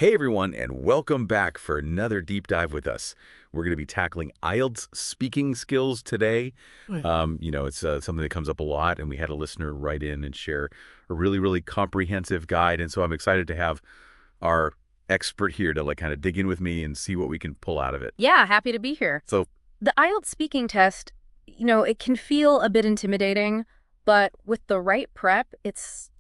Hey everyone, and welcome back for another deep dive with us. We're going to be tackling IELTS speaking skills today. Right. It's something that comes up a lot, and we had a listener write in and share a really comprehensive guide. And so I'm excited to have our expert here to kind of dig in with me and see what we can pull out of it. Yeah, happy to be here. So, The IELTS speaking test, it can feel a bit intimidating, but with the right prep, it's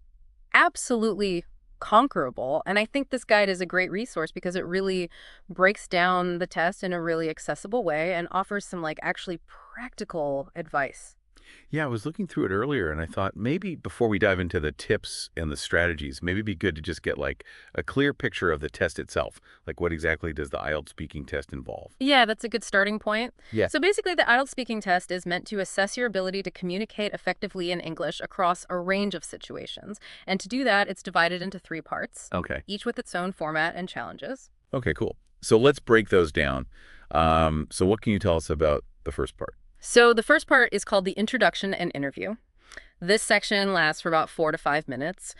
absolutely conquerable. And I think this guide is a great resource because it really breaks down the test in a really accessible way and offers some actually practical advice. yeah, I was looking through it earlier, and I thought maybe before we dive into the tips and the strategies, maybe it'd be good to just get a clear picture of the test itself. Like, what exactly does the IELTS speaking test involve? Yeah, that's a good starting point. Yeah. So basically, the IELTS speaking test is meant to assess your ability to communicate effectively in English across a range of situations. And to do that, it's divided into three parts, Okay. each with its own format and challenges. Okay, cool. So let's break those down. So what can you tell us about the first part? So the first part is called the introduction and interview. This section lasts for about 4 to 5 minutes,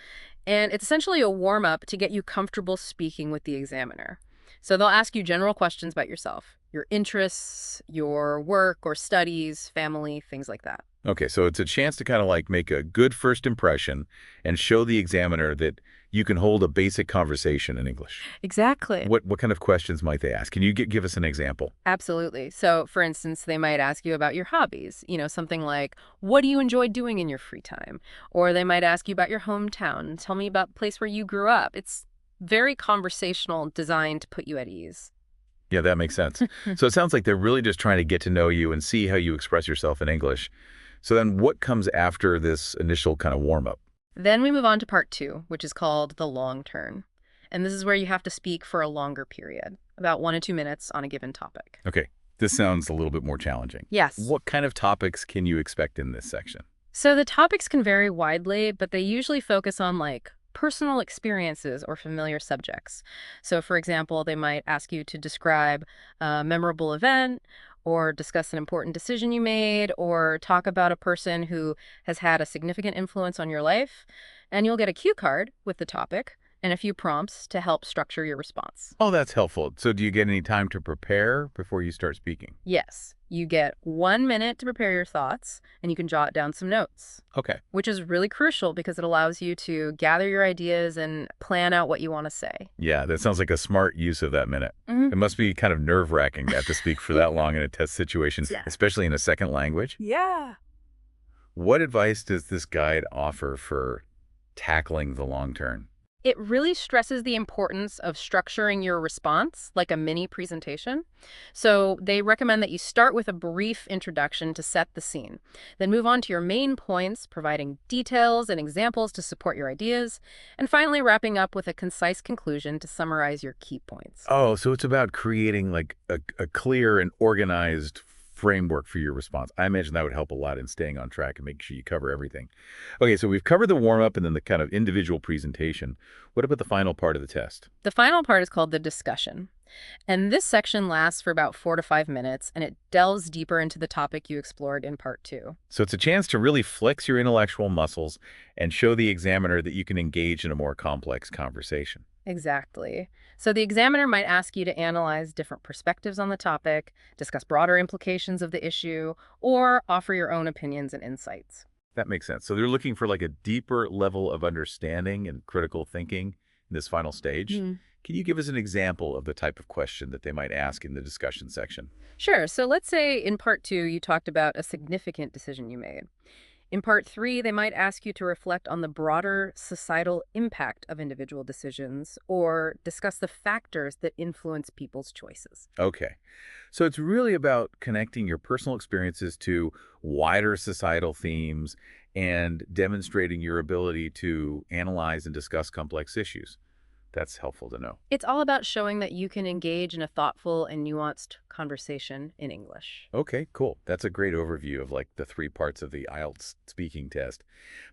and it's essentially a warm-up to get you comfortable speaking with the examiner. So they'll ask you general questions about yourself, your interests, your work or studies, family, things like that. Okay, so it's a chance to kind of make a good first impression and show the examiner that you can hold a basic conversation in English. Exactly. What kind of questions might they ask? Can you give us an example? Absolutely. So, for instance, they might ask you about your hobbies, something like, what do you enjoy doing in your free time? Or they might ask you about your hometown. Tell me about the place where you grew up. It's very conversational, designed to put you at ease. Yeah, that makes sense. So it sounds like they're really just trying to get to know you and see how you express yourself in English. So then what comes after this initial kind of warm-up? Then we move on to part two, which is called the long turn. And this is where you have to speak for a longer period, about 1 to 2 minutes on a given topic. Okay, this sounds a little bit more challenging. Yes. What kind of topics can you expect in this section? So the topics can vary widely, but they usually focus on personal experiences or familiar subjects. So for example, they might ask you to describe a memorable event or discuss an important decision you made or talk about a person who has had a significant influence on your life. And you'll get a cue card with the topic and a few prompts to help structure your response. Oh, that's helpful. So do you get any time to prepare before you start speaking? Yes, you get 1 minute to prepare your thoughts and you can jot down some notes, Okay. which is really crucial because it allows you to gather your ideas and plan out what you want to say. Yeah, that sounds like a smart use of that minute. Mhm. It must be kind of nerve-wracking to have to speak for that long in a test situation, Yeah. especially in a second language. Yeah. What advice does this guide offer for tackling the long turn? It really stresses the importance of structuring your response like a mini presentation. So they recommend that you start with a brief introduction to set the scene, then move on to your main points, providing details and examples to support your ideas, and finally wrapping up with a concise conclusion to summarize your key points. Oh, so it's about creating a clear and organized framework for your response. I imagine that would help a lot in staying on track and making sure you cover everything. Okay, so we've covered the warm-up and then the kind of individual presentation. What about the final part of the test? The final part is called the discussion. And this section lasts for about 4 to 5 minutes, and it delves deeper into the topic you explored in part two. So it's a chance to really flex your intellectual muscles and show the examiner that you can engage in a more complex conversation. Exactly. So the examiner might ask you to analyze different perspectives on the topic, discuss broader implications of the issue, or offer your own opinions and insights. That makes sense. So they're looking for a deeper level of understanding and critical thinking in this final stage. Hmm. Can you give us an example of the type of question that they might ask in the discussion section? Sure. So let's say in part two, you talked about a significant decision you made. In part three, they might ask you to reflect on the broader societal impact of individual decisions or discuss the factors that influence people's choices. Okay. So it's really about connecting your personal experiences to wider societal themes and demonstrating your ability to analyze and discuss complex issues. That's helpful to know. It's all about showing that you can engage in a thoughtful and nuanced conversation in English. Okay, cool. That's a great overview of the three parts of the IELTS speaking test.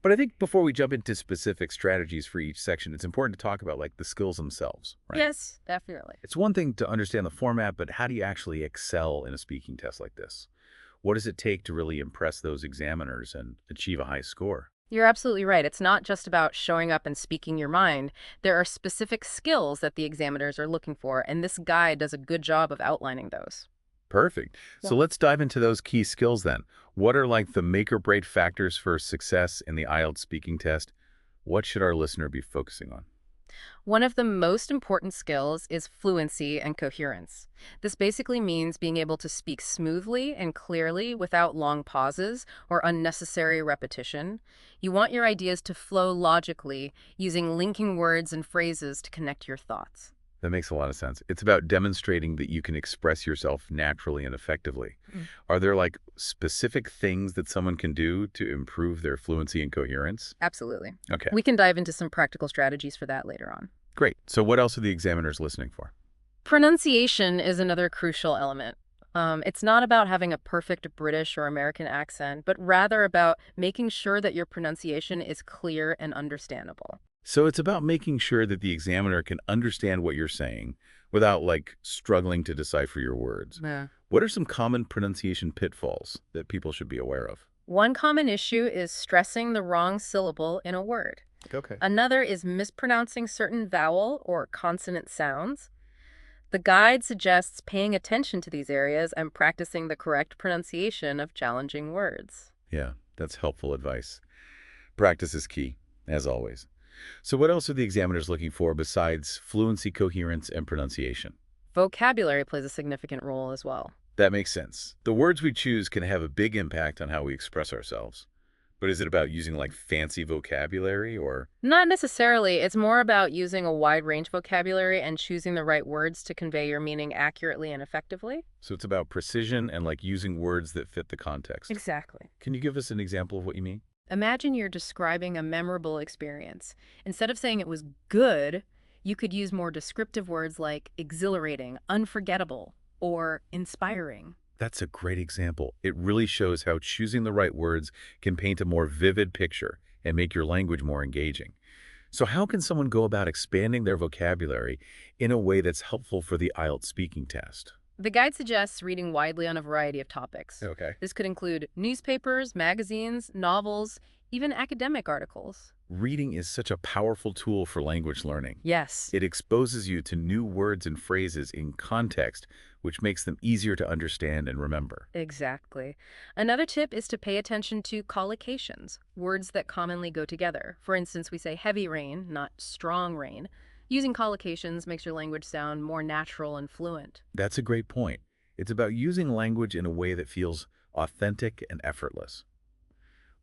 But I think before we jump into specific strategies for each section, it's important to talk about the skills themselves, right? Yes, definitely. It's one thing to understand the format, but how do you actually excel in a speaking test like this? What does it take to really impress those examiners and achieve a high score? You're absolutely right. It's not just about showing up and speaking your mind. There are specific skills that the examiners are looking for, and this guide does a good job of outlining those. Perfect. Yeah. So let's dive into those key skills then. What are like the make or break factors for success in the IELTS speaking test? What should our listener be focusing on? One of the most important skills is fluency and coherence. This basically means being able to speak smoothly and clearly without long pauses or unnecessary repetition. You want your ideas to flow logically, using linking words and phrases to connect your thoughts. That makes a lot of sense. It's about demonstrating that you can express yourself naturally and effectively. Mm. Are there like specific things that someone can do to improve their fluency and coherence? Absolutely. Okay, We can dive into some practical strategies for that later on. great. So what else are the examiners listening for? Pronunciation is another crucial element. It's not about having a perfect British or American accent, but rather about making sure that your pronunciation is clear and understandable. So it's about making sure that the examiner can understand what you're saying without like struggling to decipher your words. Yeah. What are some common pronunciation pitfalls that people should be aware of? One common issue is stressing the wrong syllable in a word. Okay. Another is mispronouncing certain vowel or consonant sounds. The guide suggests paying attention to these areas and practicing the correct pronunciation of challenging words. Yeah, that's helpful advice. Practice is key, as always. So what else are the examiners looking for besides fluency, coherence, and pronunciation? Vocabulary plays a significant role as well. That makes sense. The words we choose can have a big impact on how we express ourselves. But is it about using like fancy vocabulary or... Not necessarily. It's more about using a wide range vocabulary and choosing the right words to convey your meaning accurately and effectively. So it's about precision and like using words that fit the context. Exactly. Can you give us an example of what you mean? Imagine you're describing a memorable experience. Instead of saying it was good, you could use more descriptive words like exhilarating, unforgettable, or inspiring. That's a great example. It really shows how choosing the right words can paint a more vivid picture and make your language more engaging. So how can someone go about expanding their vocabulary in a way that's helpful for the IELTS speaking test? The guide suggests reading widely on a variety of topics. Okay. This could include newspapers, magazines, novels, even academic articles. Reading is such a powerful tool for language learning. Yes. It exposes you to new words and phrases in context, which makes them easier to understand and remember. Exactly. Another tip is to pay attention to collocations, words that commonly go together. For instance, we say heavy rain, not strong rain. Using collocations makes your language sound more natural and fluent. That's a great point. It's about using language in a way that feels authentic and effortless.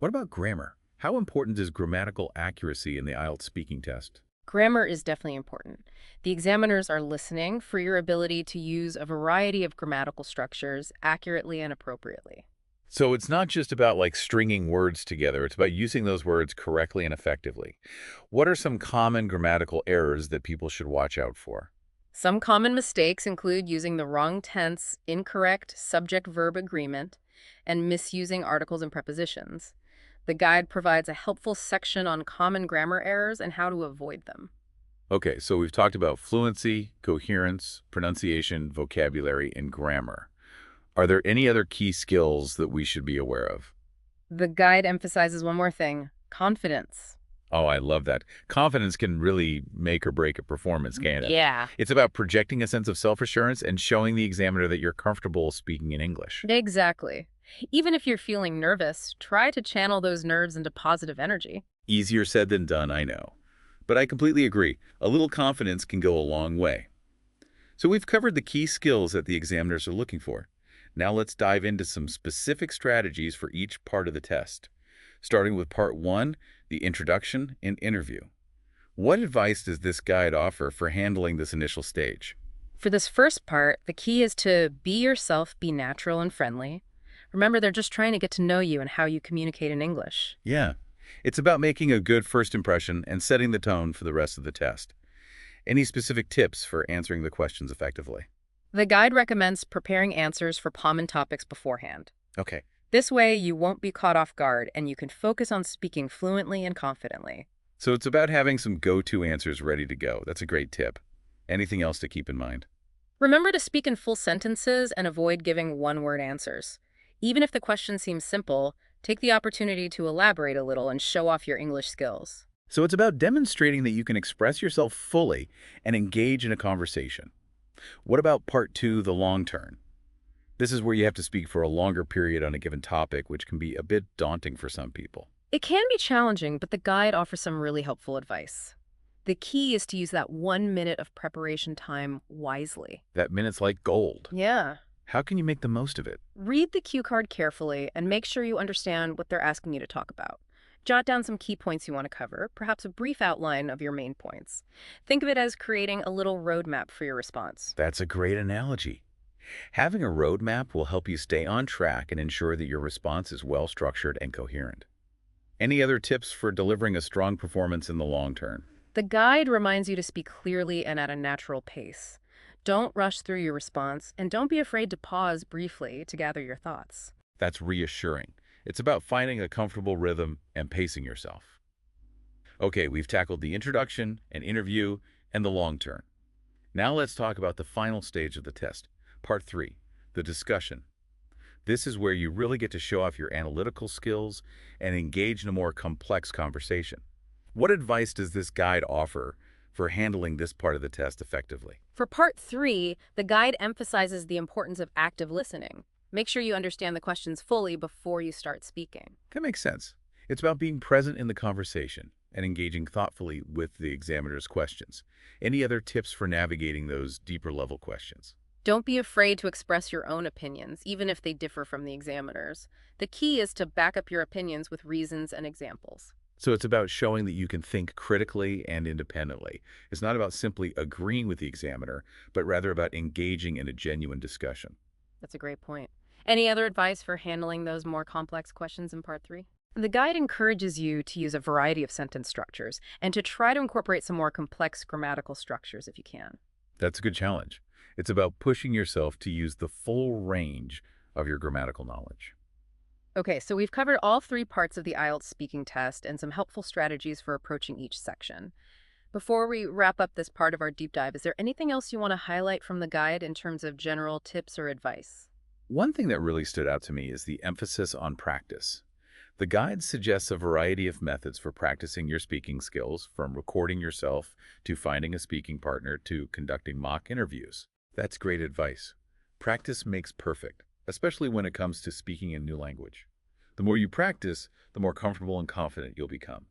What about grammar? How important is grammatical accuracy in the IELTS speaking test? Grammar is definitely important. The examiners are listening for your ability to use a variety of grammatical structures accurately and appropriately. So it's not just about like stringing words together, it's about using those words correctly and effectively. What are some common grammatical errors that people should watch out for? Some common mistakes include using the wrong tense, incorrect subject-verb agreement, and misusing articles and prepositions. The guide provides a helpful section on common grammar errors and how to avoid them. Okay, so we've talked about fluency, coherence, pronunciation, vocabulary, and grammar. Are there any other key skills that we should be aware of? The guide emphasizes one more thing: confidence. Oh, I love that. Confidence can really make or break a performance, can't it? Yeah. It's about projecting a sense of self-assurance and showing the examiner that you're comfortable speaking in English. Exactly. Even if you're feeling nervous, try to channel those nerves into positive energy. Easier said than done, I know. But I completely agree. A little confidence can go a long way. So we've covered the key skills that the examiners are looking for. Now let's dive into some specific strategies for each part of the test. Starting with part 1, the introduction and interview. What advice does this guide offer for handling this initial stage? For this first part, the key is to be yourself, be natural and friendly. Remember, they're just trying to get to know you and how you communicate in English. Yeah, it's about making a good first impression and setting the tone for the rest of the test. Any specific tips for answering the questions effectively? The guide recommends preparing answers for common topics beforehand. Okay, This way, you won't be caught off guard and you can focus on speaking fluently and confidently. so it's about having some go-to answers ready to go. That's a great tip. Anything else to keep in mind? Remember to speak in full sentences and avoid giving one-word answers. Even if the question seems simple, Take the opportunity to elaborate a little and show off your English skills. So it's about demonstrating that you can express yourself fully and engage in a conversation. What about part two, the long turn? This is where you have to speak for a longer period on a given topic, which can be a bit daunting for some people. It can be challenging, but the guide offers some really helpful advice. The key is to use that 1 minute of preparation time wisely. That minute's like gold. Yeah. How can you make the most of it? Read the cue card carefully and make sure you understand what they're asking you to talk about. Jot down some key points you want to cover, perhaps a brief outline of your main points. Think of it as creating a little roadmap for your response. That's a great analogy. Having a roadmap will help you stay on track and ensure that your response is well structured and coherent. Any other tips for delivering a strong performance in the long term? The guide reminds you to speak clearly and at a natural pace. Don't rush through your response, and don't be afraid to pause briefly to gather your thoughts. That's reassuring. It's about finding a comfortable rhythm and pacing yourself. Okay, we've tackled the introduction, an interview, and the long turn. Now let's talk about the final stage of the test, part three, the discussion. This is where you really get to show off your analytical skills and engage in a more complex conversation. What advice does this guide offer for handling this part of the test effectively? For part three, the guide emphasizes the importance of active listening. Make sure you understand the questions fully before you start speaking. That makes sense. It's about being present in the conversation and engaging thoughtfully with the examiner's questions. Any other tips for navigating those deeper level questions? Don't be afraid to express your own opinions, even if they differ from the examiner's. The key is to back up your opinions with reasons and examples. So it's about showing that you can think critically and independently. It's not about simply agreeing with the examiner, but rather about engaging in a genuine discussion. That's a great point. Any other advice for handling those more complex questions in part three? The guide encourages you to use a variety of sentence structures and to try to incorporate some more complex grammatical structures if you can. That's a good challenge. It's about pushing yourself to use the full range of your grammatical knowledge. Okay, so we've covered all three parts of the IELTS speaking test and some helpful strategies for approaching each section. Before we wrap up this part of our deep dive, is there anything else you want to highlight from the guide in terms of general tips or advice? One thing that really stood out to me is the emphasis on practice. The guide suggests a variety of methods for practicing your speaking skills, from recording yourself to finding a speaking partner to conducting mock interviews. That's great advice. Practice makes perfect, especially when it comes to speaking a new language. The more you practice, the more comfortable and confident you'll become.